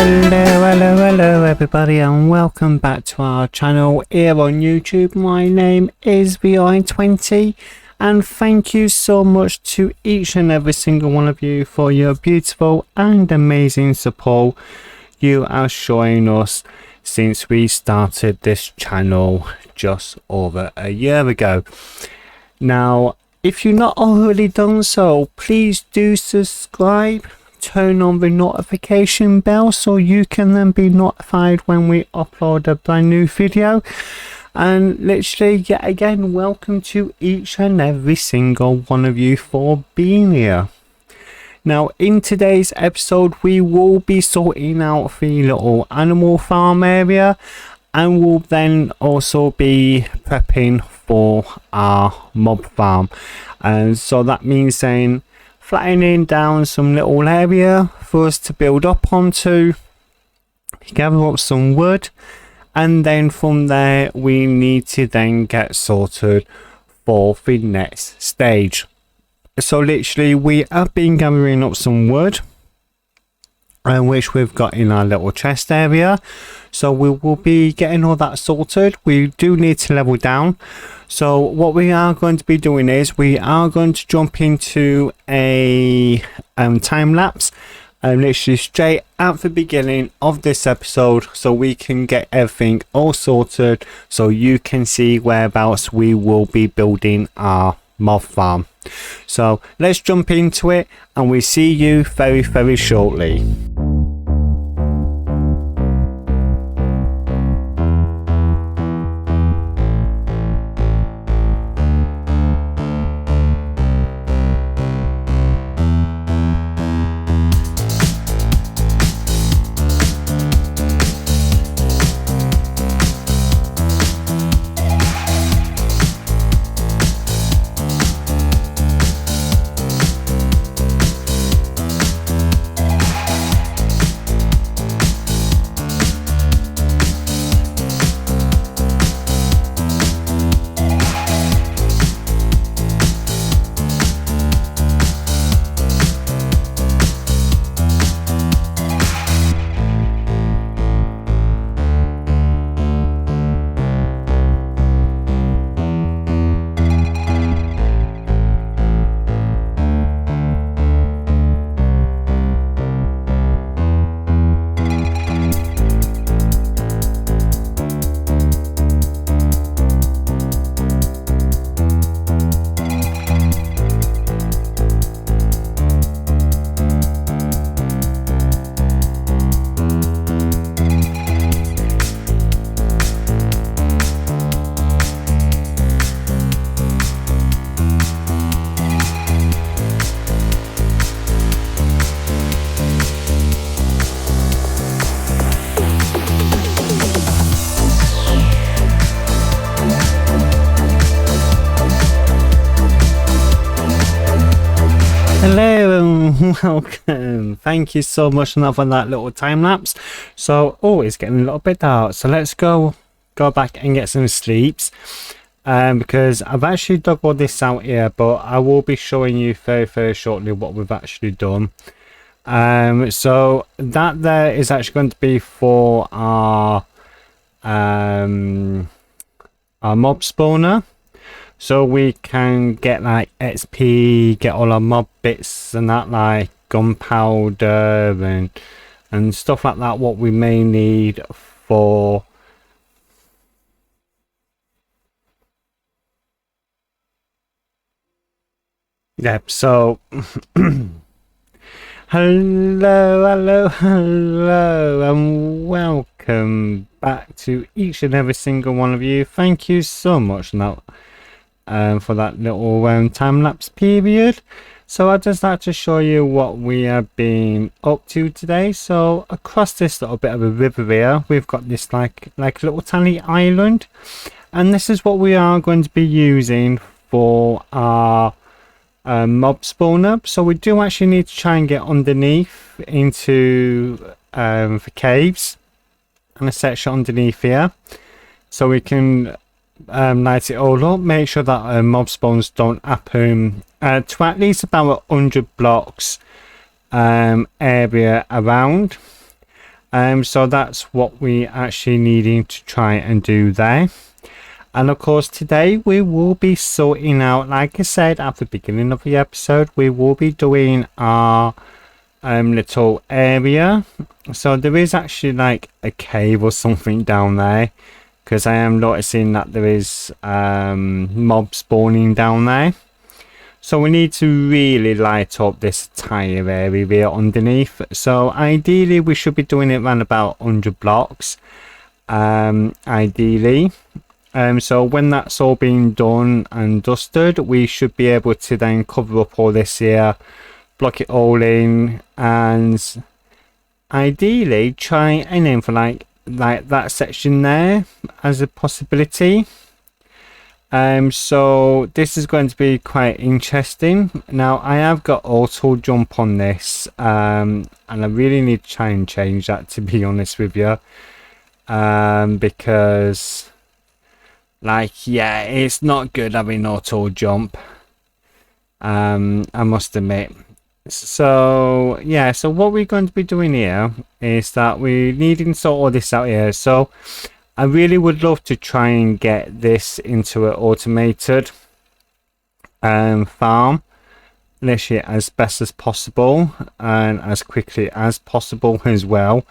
Hello everybody, and welcome back to our channel here on YouTube. My name is VI20, and thank you so much to each and every single one of you for your beautiful and amazing support you are showing us since we started this channel just over a year ago. Now, if you've not already done so, please do subscribe, turn on the notification bell so you can then be notified when we upload a brand new video. And literally, yet again, welcome to each and every single one of you for being here. Now, in today's episode, we will be sorting out the little animal farm area, and we'll then also be prepping for our mob farm. And so that means saying flattening down some little area for us to build up onto, gather up some wood, and then from there we need to then get sorted for the next stage. So literally we have been gathering up some wood, which we've got in our little chest area, so we will be getting all that sorted. We do need to level down, so what we are going to be doing is we are going to jump into a time lapse, literally straight at the beginning of this episode, so we can get everything all sorted so you can see whereabouts we will be building our mob farm. So let's jump into it, and we see you very shortly. Hello and welcome. Thank you so much now for that little time lapse. So it's getting a little bit dark, so let's go back and get some sleeps, because I've actually dug all this out here, but I will be showing you very shortly what we've actually done. So that there is actually going to be for our mob spawner, so we can get like XP, get all our mob bits and that, like gunpowder and stuff like that, what we may need for so hello and welcome back to each and every single one of you. Thank you so much now for that little time-lapse period. So I'd just like to show you what we have been up to today. So across this little bit of a river here, we've got this like a little tiny island, and this is what we are going to be using for our mob spawner. So we do actually need to try and get underneath into the caves and a section underneath here, so we can light it all up, make sure that mob spawns don't happen to at least about 100 blocks area around. So that's what we actually needing to try and do there. And of course today we will be sorting out, like I said at the beginning of the episode, we will be doing our little area. So there is actually like a cave or something down there, because I am noticing that there is mobs spawning down there. So we need to really light up this entire area here underneath. So ideally we should be doing it around about 100 blocks. Ideally. So when that's all been done and dusted, we should be able to then cover up all this here, block it all in, and ideally try and aim for like that section there as a possibility. So this is going to be quite interesting. Now I have got auto jump on this, and I really need to try and change that, to be honest with you, because like, yeah, it's not good having auto jump, I must admit. So yeah, so what we're going to be doing here is that we're needing to sort all this out here. So I really would love to try and get this into an automated farm, literally as best as possible and as quickly as possible as well,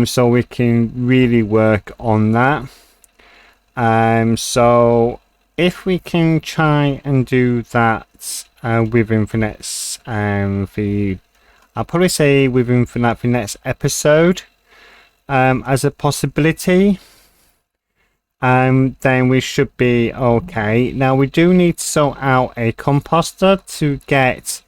so we can really work on that. So if we can try and do that within the next I'll probably say within the next episode, as a possibility, then we should be okay. Now we do need to sort out a composter to get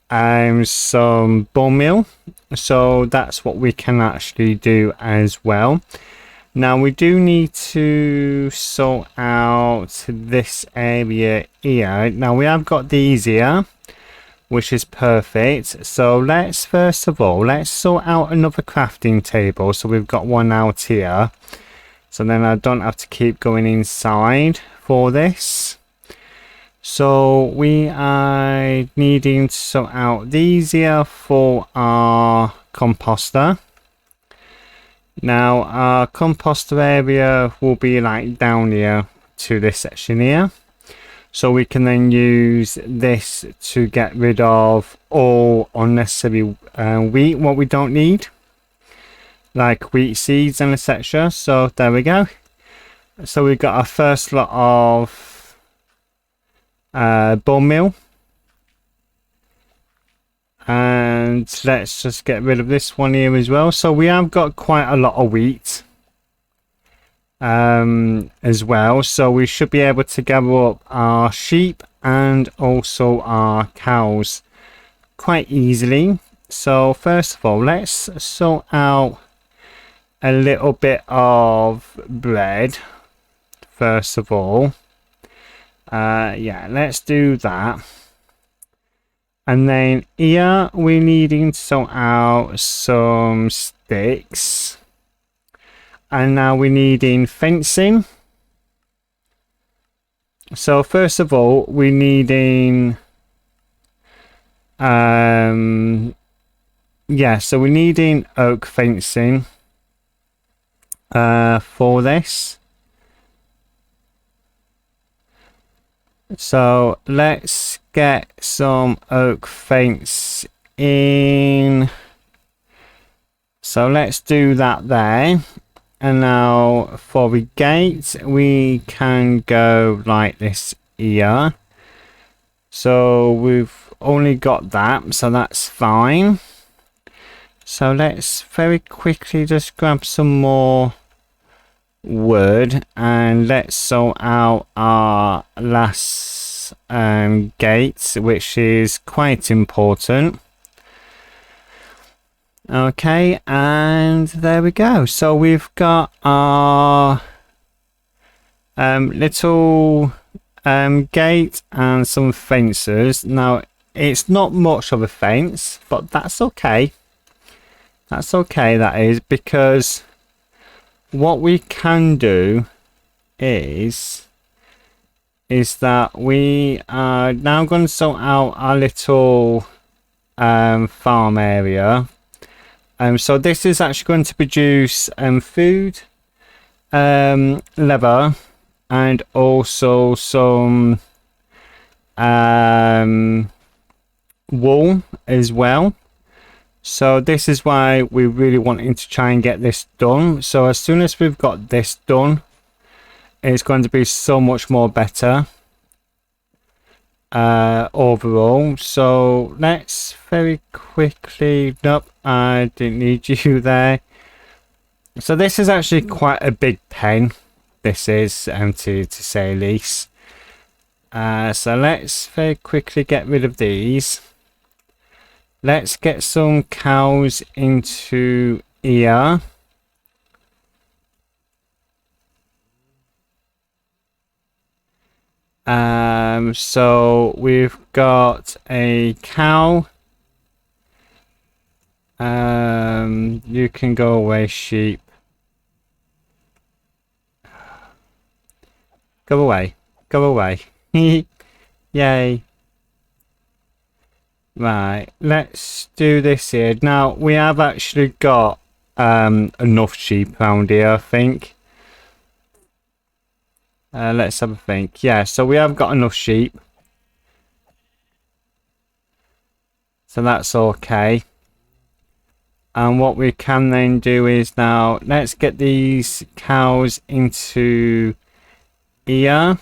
some bone meal, so that's what we can actually do as well. Now we do need to sort out this area here. Now we have got these here, which is perfect. So let's first of all, let's sort out another crafting table. So we've got one out here, so then I don't have to keep going inside for this. So we are needing to sort out these here for our composter. Now our composter area will be like down here to this section here, so we can then use this to get rid of all unnecessary wheat, what we don't need, like wheat seeds and etc. So there we go. So we've got our first lot of bone meal, and let's just get rid of this one here as well. So we have got quite a lot of wheat as well, so we should be able to gather up our sheep and also our cows quite easily. So first of all, let's sort out a little bit of bread first of all. Yeah, let's do that. And then here we're needing to sort out some sticks. And now we're needing fencing. So first of all, we're needing yeah, so we're needing oak fencing for this. So let's get some oak fence in. So let's do that there. And now for the gate, we can go like this here. So we've only got that, so that's fine. So let's very quickly just grab some more wood and let's sort out our last gate, which is quite important. Okay, and there we go. So we've got our little gate and some fences. Now it's not much of a fence, but that's okay. That's okay, that is, because what we can do is that we are now going to sort out our little farm area So this is actually going to produce food, leather, and also some wool as well. So this is why we're really wanting to try and get this done. So as soon as we've got this done, it's going to be so much more better overall. So let's very quickly, nope, I didn't need you there. So this is actually quite a big pen, this is, to say the least. So let's very quickly get rid of these. Let's get some cows into here. So we've got a cow. You can go away, sheep. Go away. Go away. Yay. Right, let's do this here. Now, we have actually got enough sheep around here, I think. Let's have a think. Yeah, so we have got enough sheep. So that's okay. And what we can then do is now, let's get these cows into here.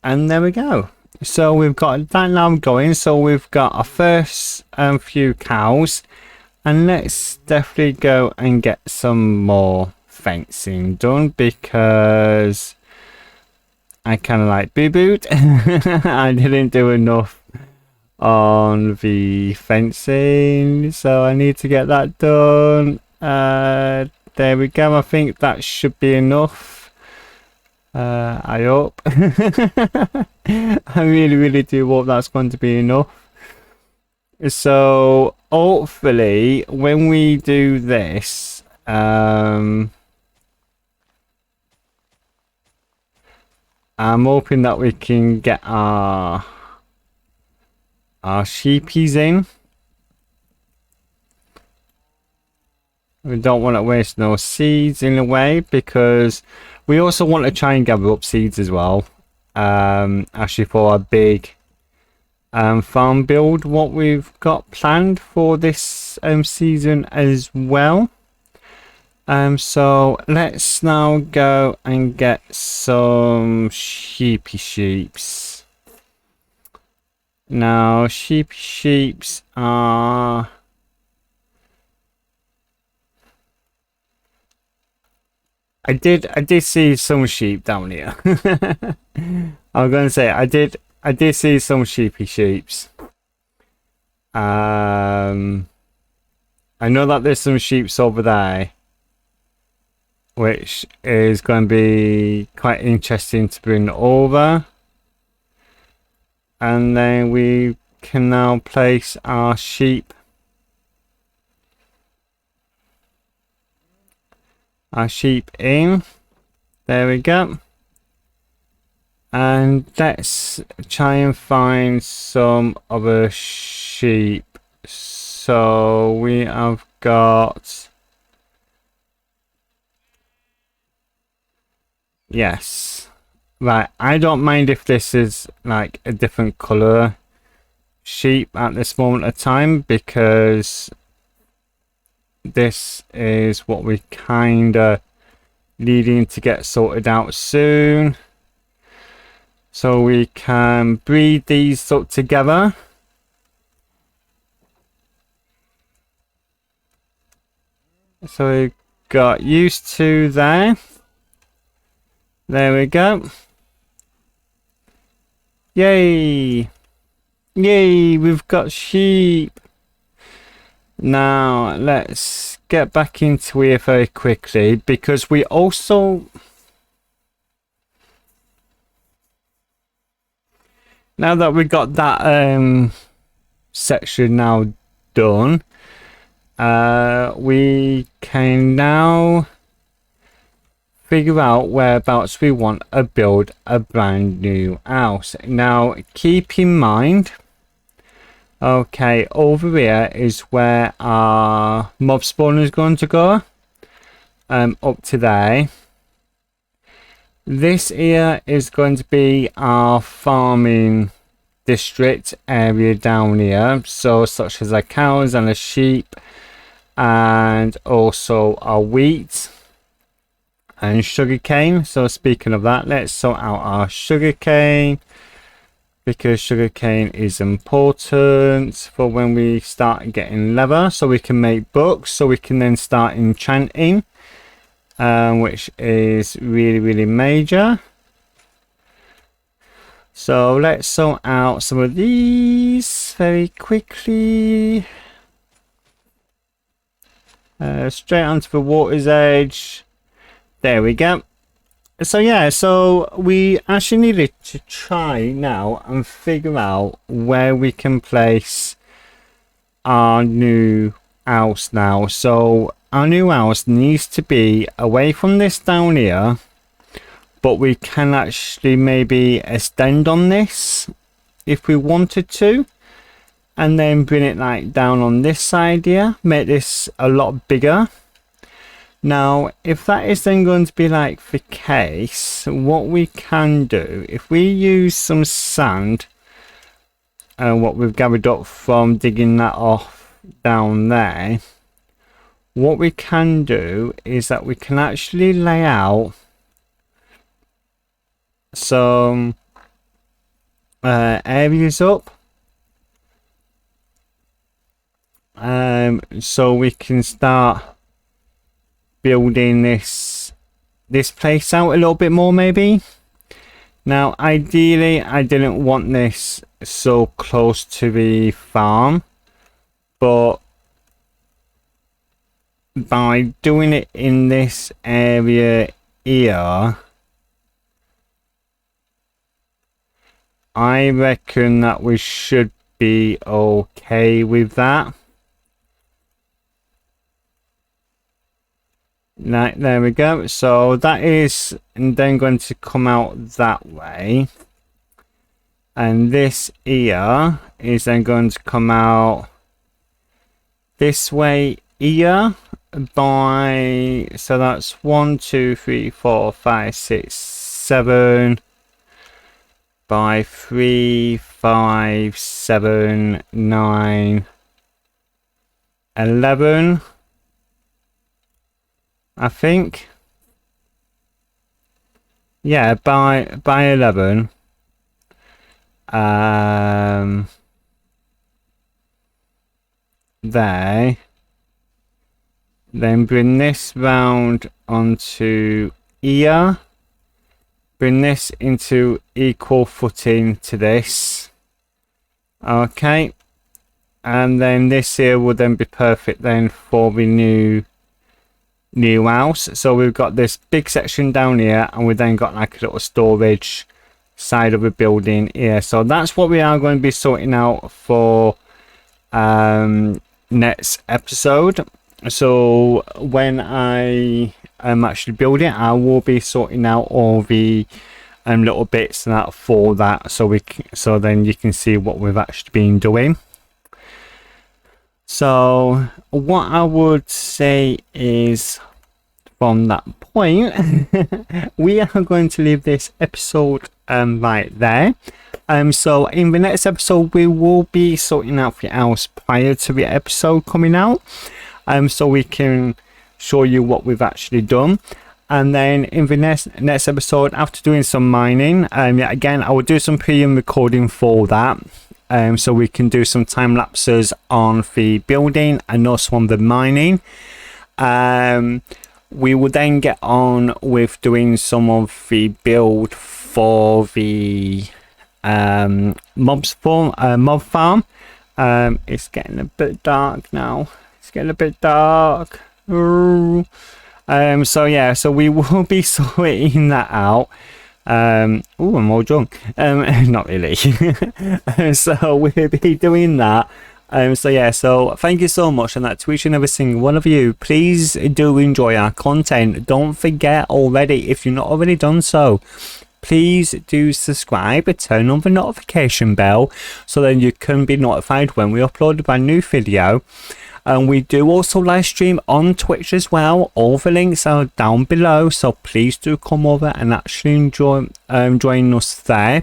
And there we go. So we've got that now going. So we've got our first few cows. And let's definitely go and get some more fencing done, because I kind of like boo-booed. I didn't do enough on the fencing, so I need to get that done. There we go. I think that should be enough. I hope. I really do hope that's going to be enough. So hopefully when we do this, I'm hoping that we can get our sheepies in. We don't want to waste no seeds in a way, because we also want to try and gather up seeds as well. Actually, for a big farm build, what we've got planned for this season as well. So let's now go and get some sheeps. Now, sheeps are... I did see some sheep down here. I'm gonna say I did see some sheeps. I know that there's some sheeps over there, which is going to be quite interesting to bring over. And then we can now place our sheep in. There we go. And let's try and find some other sheep. So we have got... Yes. Right, I don't mind if this is like a different colour sheep at this moment of time, because this is what we kind of needing to get sorted out soon, so we can breed these up together. So we got used to there. There we go. Yay! Yay! We've got sheep. Now let's get back into here very quickly, because we also... Now that we got that section now done, we can now figure out whereabouts we want to build a brand new house. Now keep in mind Okay, over here is where our mob spawner is going to go. Up to there. This here is going to be our farming district area down here. So such as our cows and the sheep, and also our wheat and sugarcane. So speaking of that, let's sort out our sugarcane, because sugarcane is important for when we start getting leather, so we can make books, so we can then start enchanting, which is really major. So let's sort out some of these very quickly. Straight onto the water's edge. There we go. So yeah, so we actually needed to try now and figure out where we can place our new house now. So our new house needs to be away from this down here, but we can actually maybe extend on this if we wanted to, and then bring it like down on this side here, make this a lot bigger. Now, if that is then going to be like the case, what we can do, if we use some sand and what we've gathered up from digging that off down there, what we can do is that we can actually lay out some areas up, so we can start building this place out a little bit more maybe. Now ideally I didn't want this so close to the farm, but by doing it in this area here, I reckon that we should be okay with that. Right, there we go. So that is then going to come out that way, and this here is then going to come out this way here by, so that's 1 2 3 4 5 6 7 by 3 5 7 9 11, I think. Yeah, by 11. There. Then bring this round onto here. Bring this into equal footing to this. Okay. And then this here will then be perfect then for the new house. So we've got this big section down here, and we then got like a little storage side of the building here. So that's what we are going to be sorting out for next episode. So when I am actually building, I will be sorting out all the little bits and that for that, so then you can see what we've actually been doing. So what I would say is, from that point, we are going to leave this episode right there. So in the next episode, we will be sorting out the house prior to the episode coming out, so we can show you what we've actually done. And then in the next episode, after doing some mining, yeah, again, I will do some pre-recording recording for that. So we can do some time lapses on the building and also on the mining. We will then get on with doing some of the build for the mob farm. It's getting a bit dark now. It's getting a bit dark. So yeah, so we will be sorting that out. Oh, I'm all drunk. Not really. So we'll be doing that. So yeah, so thank you so much, and that to each and every single one of you. Please do enjoy our content. Don't forget already, if you're not already done so, please do subscribe and turn on the notification bell so then you can be notified when we upload a brand new video. And we do also live stream on Twitch as well. All the links are down below, so please do come over and actually join us there.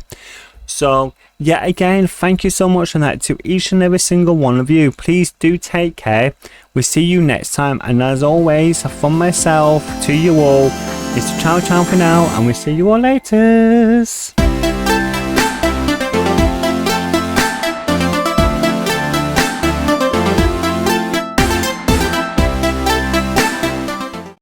So yet again, thank you so much for that to each and every single one of you. Please do take care. We'll see you next time, and as always, from myself to you all, it's ciao ciao for now, and we'll see you all later.